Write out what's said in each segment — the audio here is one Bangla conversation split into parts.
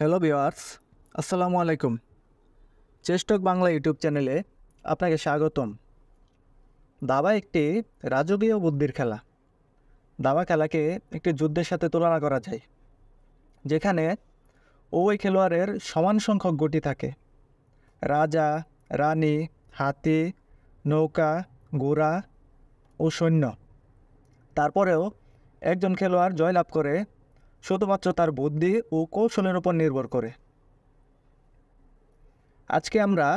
হ্যালো ভিউয়ার্স, আসসালামু আলাইকুম। চেস্টক বাংলা ইউটিউব চ্যানেলে আপনাকে স্বাগতম। দাবা একটি রাজকীয় বুদ্ধির খেলা। দাবা খেলাকে একটি যুদ্ধের সাথে তুলনা করা যায়, যেখানে উভয় খেলোয়াড়ের সমান সংখ্যক গুটি থাকে। রাজা, রানী, হাতি, নৌকা, ঘোড়া ও সৈন্য। তারপরেও একজন খেলোয়াড় জয়লাভ করে শুধুমাত্র তার বুদ্ধি ও কৌশলের উপর নির্ভর করে। আজকে আমরা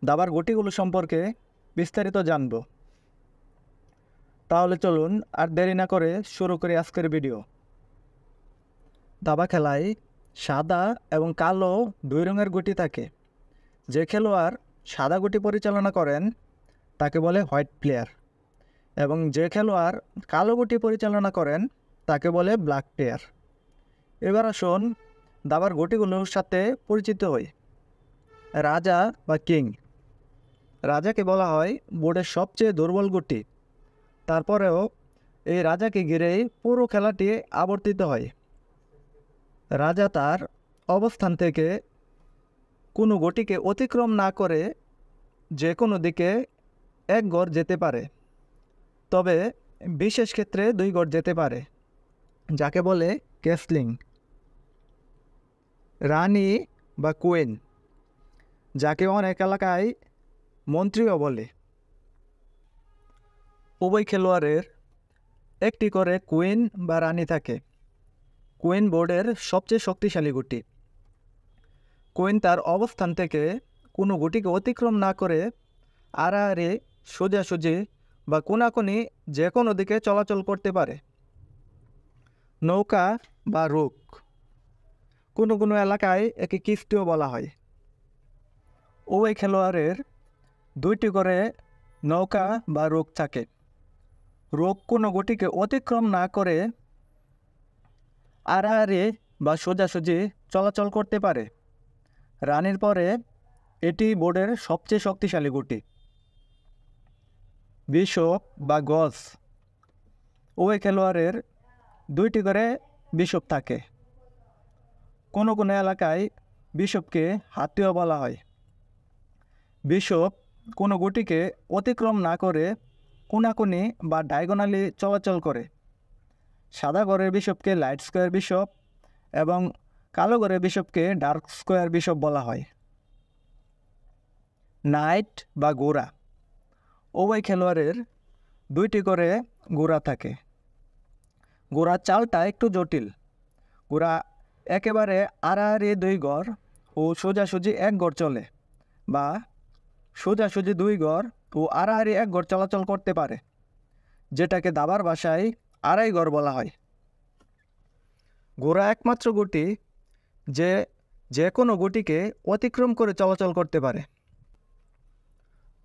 দাবার গুটিগুলো সম্পর্কে বিস্তারিত জানব। তাহলে চলুন আর দেরি না করে শুরু করি আজকের ভিডিও। দাবা খেলায় সাদা এবং কালো দুই রঙের গুটি থাকে। যে খেলোয়াড় সাদা গুটি পরিচালনা করেন তাকে বলে হোয়াইট প্লেয়ার, এবং যে খেলোয়াড় কালো গুটি পরিচালনা করেন তাকে বলে ব্ল্যাক প্লেয়ার। এবার আসুন দাবার গুটিগুলোর সাথে পরিচিত হই। রাজা বা কিং। রাজাকে বলা হয় বোর্ডের সবচেয়ে দুর্বল গুটি। তারপরেও এই রাজাকে ঘিরেই পুরো খেলাটি আবর্তিত হয়। রাজা তার অবস্থান থেকে কোনো গতিকে অতিক্রম না করে যে কোনো দিকে এক গড় যেতে পারে, তবে বিশেষ ক্ষেত্রে 2 গড় যেতে পারে, যাকে বলে ক্যাসলিং। রানী বা কুইন, যাকে অনেক এলাকায় মন্ত্রীও বলে। উভয় খেলোয়াড়ের একটি করে কুইন বা রানী থাকে। কুইন বোর্ডের সবচেয়ে শক্তিশালী গুটি। কুইন তার অবস্থান থেকে কোনো গুটিকে অতিক্রম না করে আড়াআড়ি, সোজাসুজি বা কোনাকুনি যে কোনো দিকে চলাচল করতে পারে। নৌকা বা রুক, কোনো কোনো এলাকায় একে কিস্তিও বলা হয়। উভয় খেলোয়াড়ের 2টি করে নৌকা বা রুক থাকে। রুক কোনো গুটিকে অতিক্রম না করে আড়াআড়ি বা সোজাসুজি চলাচল করতে পারে। রানীর পরে এটি বোর্ডের সবচেয়ে শক্তিশালী গুটি। বিশপ বা গজ, উভয় খেলোয়াড়ের 2টি করে বিশপ থাকে। কোনো কোনো এলাকায় বিশপকে হাতিও বলা হয়। বিশপ কোনো গুটিকে অতিক্রম না করে কোনাকুনি বা ডায়াগোনালি চলাচল করে। সাদা ঘরের বিশপকে লাইট স্কোয়ার বিশপ এবং কালো ঘরের বিশপকে ডার্ক স্কোয়ার বিশপ বলা হয়। নাইট বা ঘোড়া, উভয় খেলোয়াড়ের 2টি করে ঘোড়া থাকে। ঘোড়ার চালটা একটু জটিল। ঘোড়া একেবারে আড়াআড়ি 2 গড় ও সোজাসুজি 1 গড় চলে, বা সোজাসুজি 2 গড় ও আড়াআড়ি 1 গড় চলাচল করতে পারে, যেটাকে দাবার ভাষায় আড়াই গড় বলা হয়। ঘোড়া একমাত্র গুটি যে যে কোনো গুটিকে অতিক্রম করে চলাচল করতে পারে।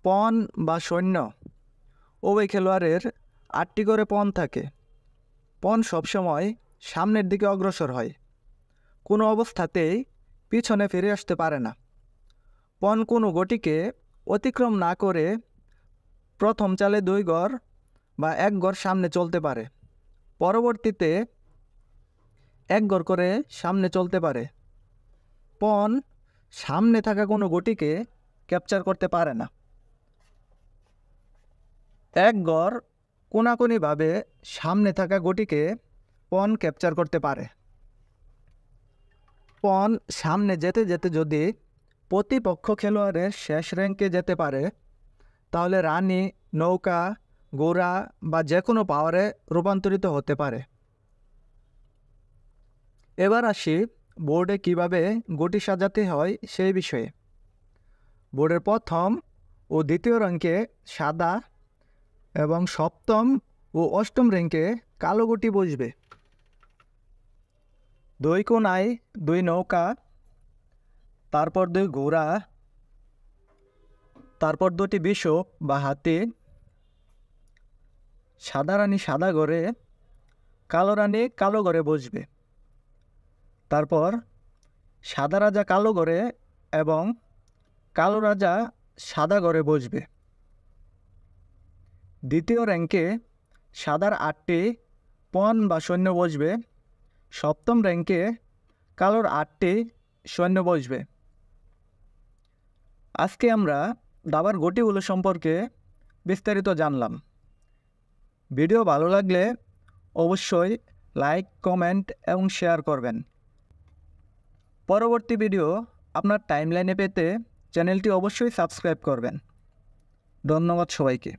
পণ বা সৈন্য, উভয় খেলোয়াড়ের 8টি করে পণ থাকে। পণ সবসময় সামনের দিকে অগ্রসর হয়, কোনো অবস্থাতেই পিছনে ফিরে আসতে পারে না। পণ কোনো গতিকে অতিক্রম না করে প্রথম চালে 2 গড় বা 1 গড় সামনে চলতে পারে, পরবর্তীতে 1 গড় করে সামনে চলতে পারে। পণ সামনে থাকা কোনো গতিকে ক্যাপচার করতে পারে না। 1 গড় কোনাকুনিভাবে সামনে থাকা গতিকে পণ ক্যাপচার করতে পারে। পণ সামনে যেতে যেতে যদি প্রতিপক্ষ খেলোয়াড়ের শেষ র্যাঙ্কে যেতে পারে, তাহলে রানী, নৌকা, ঘোড়া বা যে কোনো পাওয়ারে রূপান্তরিত হতে পারে। এবার আসি বোর্ডে কিভাবে গুটি সাজাতে হয় সেই বিষয়ে। বোর্ডের প্রথম ও দ্বিতীয় র্যাঙ্কে সাদা এবং সপ্তম ও অষ্টম র্যাঙ্কে কালো গুটি বসবে। 2 কোণায় 2 নৌকা, তারপর 2 ঘোড়া, তারপর 2টি বিশপ বা হাতি। সাদা রানী সাদা ঘরে, কালো রানী কালো ঘরে বসবে। তারপর সাদা রাজা কালো ঘরে এবং কালো রাজা সাদা ঘরে বসবে। দ্বিতীয় র্যাঙ্কে সাদার 8টি পণ বা সৈন্য বসবে। সপ্তম র্যাঙ্কে কালোর 8টি সৈন্য বসবে। আজকে আমরা দাবার গুটিগুলো সম্পর্কে বিস্তারিত জানলাম। ভিডিও ভালো লাগলে অবশ্যই লাইক, কমেন্ট এবং শেয়ার করবেন। পরবর্তী ভিডিও আপনার টাইমলাইনে পেতে চ্যানেলটি অবশ্যই সাবস্ক্রাইব করবেন। ধন্যবাদ সবাইকে।